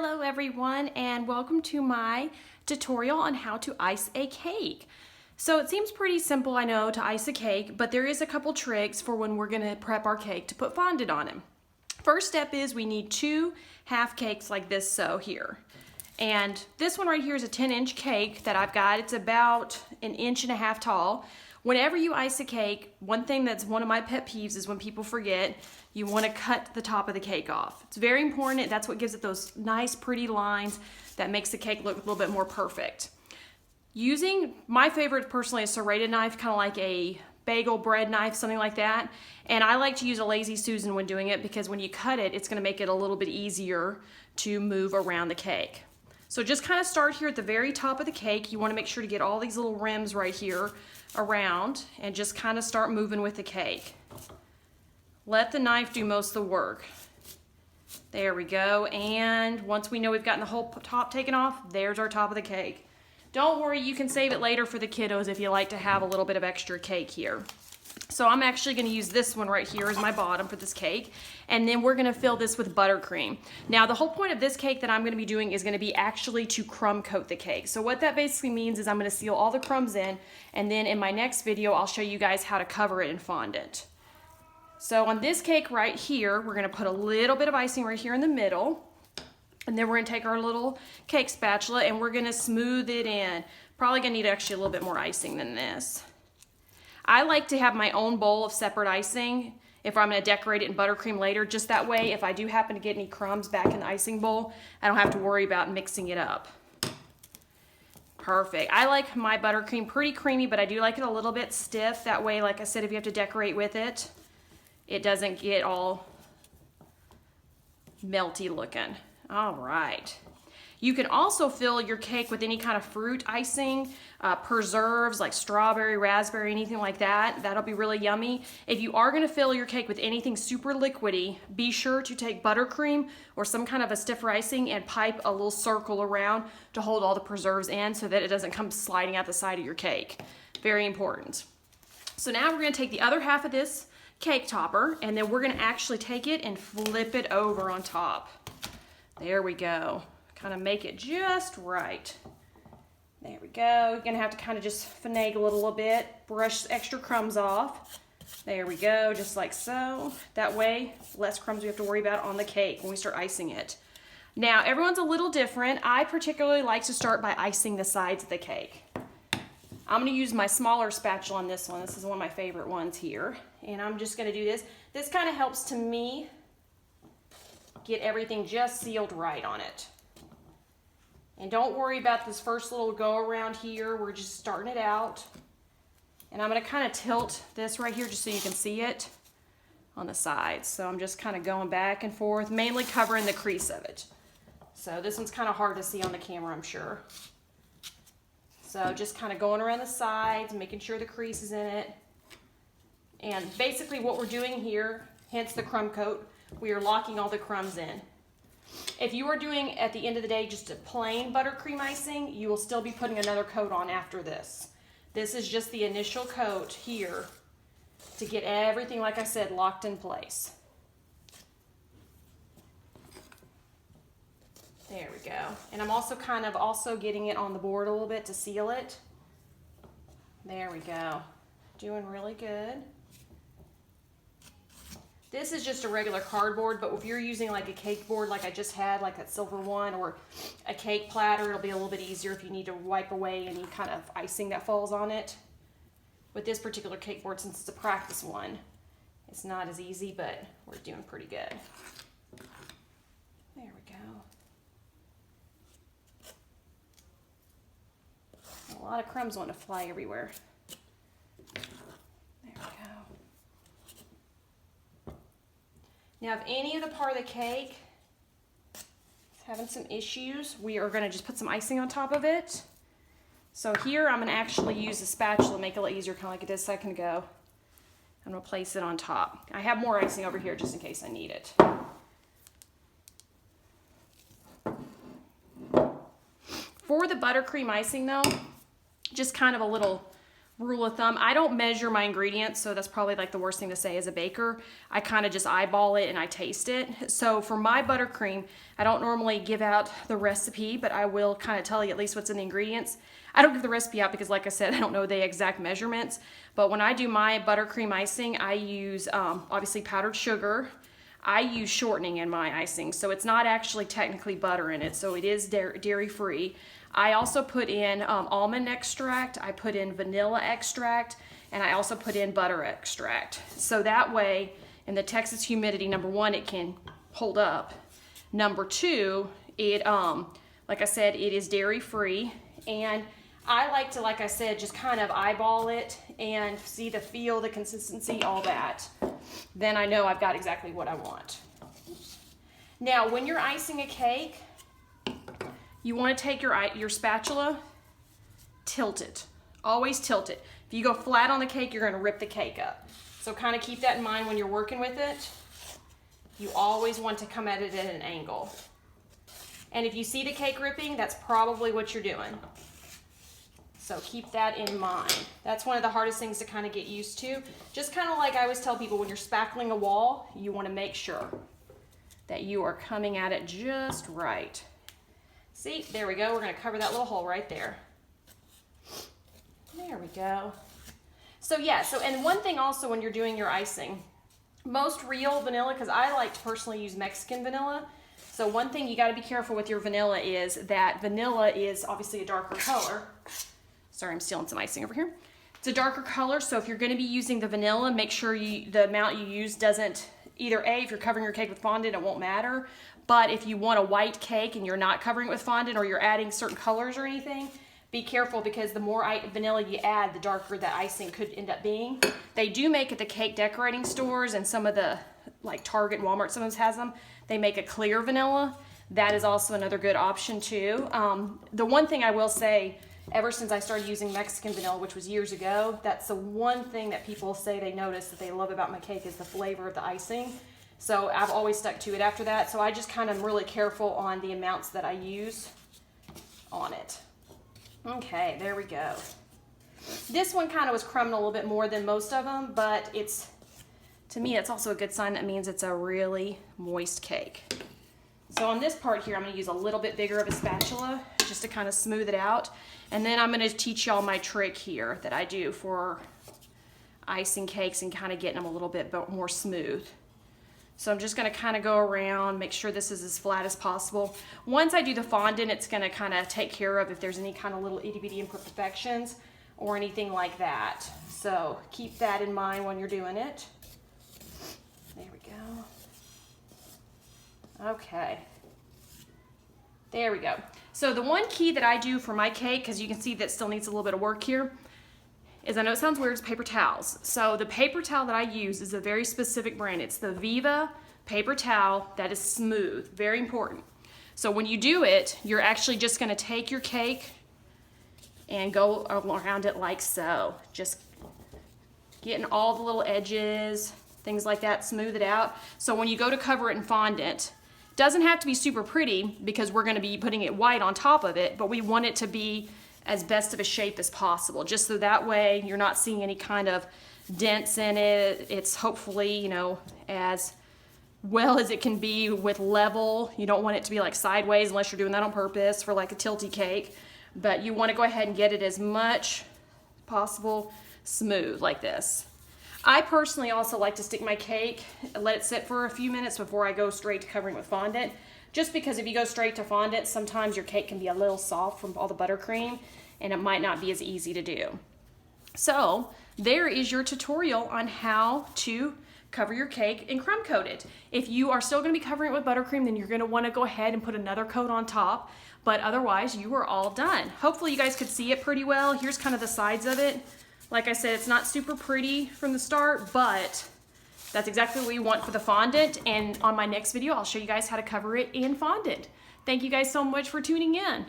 Hello everyone, and welcome to my tutorial on how to ice a cake. So it seems pretty simple, I know, to ice a cake, but there is a couple tricks for when we're going to prep our cake to put fondant on it. First step is we need 2 half cakes like this here. And this one right here is a 10-inch cake that I've got. It's about 1.5 inches tall. Whenever you ice a cake, one thing that's one of my pet peeves is when people forget, you want to cut the top of the cake off. It's very important. That's what gives it those nice pretty lines that makes the cake look a little bit more perfect. Using, my favorite personally, a serrated knife, kind of like a bagel bread knife, something like that. And I like to use a Lazy Susan when doing it because when you cut it, it's going to make it a little bit easier to move around the cake. So just kind of start here at the very top of the cake. You want to make sure to get all these little rims right here around and just kind of start moving with the cake. Let the knife do most of the work. There we go. And once we know we've gotten the whole top taken off, there's our top of the cake. Don't worry, you can save it later for the kiddos if you like to have a little bit of extra cake here. So I'm actually going to use this one right here as my bottom for this cake. And then we're going to fill this with buttercream. Now the whole point of this cake that I'm going to be doing is going to be actually to crumb coat the cake. So what that basically means is I'm going to seal all the crumbs in, and then in my next video I'll show you guys how to cover it in fondant. So on this cake right here, we're going to put a little bit of icing right here in the middle. And then we're going to take our little cake spatula and we're going to smooth it in. Probably going to need actually a little bit more icing than this. I like to have my own bowl of separate icing if I'm going to decorate it in buttercream later. Just that way, if I do happen to get any crumbs back in the icing bowl, I don't have to worry about mixing it up. Perfect. I like my buttercream pretty creamy, but I do like it a little bit stiff. That way, like I said, if you have to decorate with it, it doesn't get all melty looking. All right. You can also fill your cake with any kind of fruit icing, preserves like strawberry, raspberry, anything like that. That'll be really yummy. If you are going to fill your cake with anything super liquidy, be sure to take buttercream or some kind of a stiffer icing and pipe a little circle around to hold all the preserves in so that it doesn't come sliding out the side of your cake. Very important. So now we're going to take the other half of this cake topper and then we're going to actually take it and flip it over on top. There we go. Kind of make it just right. There we go. You're going to have to kind of just finagle it a little bit. Brush extra crumbs off. There we go, just like so. That way, less crumbs we have to worry about on the cake when we start icing it. Now, everyone's a little different. I particularly like to start by icing the sides of the cake. I'm going to use my smaller spatula on this one. This is one of my favorite ones here. And I'm just going to do this. This kind of helps to me get everything just sealed right on it. And don't worry about this first little go around here. We're just starting it out. And I'm going to kind of tilt this right here just so you can see it on the sides. So I'm just kind of going back and forth, mainly covering the crease of it. So this one's kind of hard to see on the camera, I'm sure. So just kind of going around the sides, making sure the crease is in it. And basically what we're doing here, hence the crumb coat, we are locking all the crumbs in. If you are doing, at the end of the day, just a plain buttercream icing, you will still be putting another coat on after this. This is just the initial coat here to get everything, like I said, locked in place. There we go. And I'm also kind of getting it on the board a little bit to seal it. There we go. Doing really good. This is just a regular cardboard, but if you're using like a cake board like I just had, like that silver one, or a cake platter, it'll be a little bit easier if you need to wipe away any kind of icing that falls on it. With this particular cake board, since it's a practice one, it's not as easy, but we're doing pretty good. There we go. A lot of crumbs want to fly everywhere. Now, if any of the part of the cake is having some issues, we are going to just put some icing on top of it. So here, I'm going to actually use a spatula to make it a little easier, kind of like I did a second ago. I'm going to place it on top. I have more icing over here just in case I need it. For the buttercream icing, though, just kind of a little rule of thumb, I don't measure my ingredients, so that's probably like the worst thing to say as a baker. I kind of just eyeball it and I taste it. So for my buttercream, I don't normally give out the recipe, but I will kind of tell you at least what's in the ingredients. I don't give the recipe out because, like I said, I don't know the exact measurements. But when I do my buttercream icing, I use obviously powdered sugar. I use shortening in my icing, so it's not actually technically butter in it, so it is dairy-free. I also put in almond extract, I put in vanilla extract, and I also put in butter extract. So that way, in the Texas humidity, number one, it can hold up. Number two, it, like I said, it is dairy-free, and I like to, like I said, just kind of eyeball it and see the feel, the consistency, all that. Then I know I've got exactly what I want. Now, when you're icing a cake, you want to take your spatula, tilt it. Always tilt it. If you go flat on the cake, you're going to rip the cake up. So kind of keep that in mind when you're working with it. You always want to come at it at an angle. And if you see the cake ripping, that's probably what you're doing. So keep that in mind. That's one of the hardest things to kind of get used to. Just kind of like I always tell people, when you're spackling a wall, you want to make sure that you are coming at it just right. See, there we go. We're going to cover that little hole right there. There we go. So yeah, and one thing also when you're doing your icing, most real vanilla, because I like to personally use Mexican vanilla. So one thing you got to be careful with your vanilla is that vanilla is obviously a darker color. Sorry, I'm stealing some icing over here. It's a darker color, so if you're going to be using the vanilla, make sure the amount you use doesn't, either A, if you're covering your cake with fondant, it won't matter. But if you want a white cake and you're not covering it with fondant, or you're adding certain colors or anything, be careful, because the more vanilla you add, the darker the icing could end up being. They do make at the cake decorating stores, and some of the, like Target and Walmart sometimes has them, they make a clear vanilla. That is also another good option too. The one thing I will say, ever since I started using Mexican vanilla, which was years ago, that's the one thing that people say they notice that they love about my cake is the flavor of the icing. So I've always stuck to it after that. So I just kind of am really careful on the amounts that I use on it. Okay, there we go. This one kind of was crumbing a little bit more than most of them, but it's, to me, it's also a good sign. That means it's a really moist cake. So on this part here, I'm going to use a little bit bigger of a spatula just to kind of smooth it out. And then I'm going to teach y'all my trick here that I do for icing cakes and kind of getting them a little bit more smooth. So I'm just going to kind of go around, make sure this is as flat as possible. Once I do the fondant, it's going to kind of take care of if there's any kind of little itty-bitty imperfections or anything like that. So keep that in mind when you're doing it. There we go. Okay. There we go. So the one key that I do for my cake, because you can see that still needs a little bit of work here, is, I know it sounds weird, it's paper towels. So the paper towel that I use is a very specific brand. It's the Viva paper towel that is smooth, very important. So when you do it, you're actually just gonna take your cake and go around it like so. Just getting all the little edges, things like that, smooth it out. So when you go to cover it in fondant, it doesn't have to be super pretty because we're gonna be putting it white on top of it, but we want it to be as best of a shape as possible, just so that way you're not seeing any kind of dents in it. It's hopefully, you know, as well as it can be with level. You don't want it to be like sideways unless you're doing that on purpose for like a tilty cake, but you want to go ahead and get it as much possible smooth like this. I personally also like to stick my cake, let it sit for a few minutes before I go straight to covering with fondant. Just because if you go straight to fondant, sometimes your cake can be a little soft from all the buttercream and it might not be as easy to do. So there is your tutorial on how to cover your cake and crumb coat it. If you are still going to be covering it with buttercream, then you're going to want to go ahead and put another coat on top, but otherwise you are all done. Hopefully you guys could see it pretty well. Here's kind of the sides of it. Like I said, it's not super pretty from the start, but that's exactly what you want for the fondant, and on my next video, I'll show you guys how to cover it in fondant. Thank you guys so much for tuning in.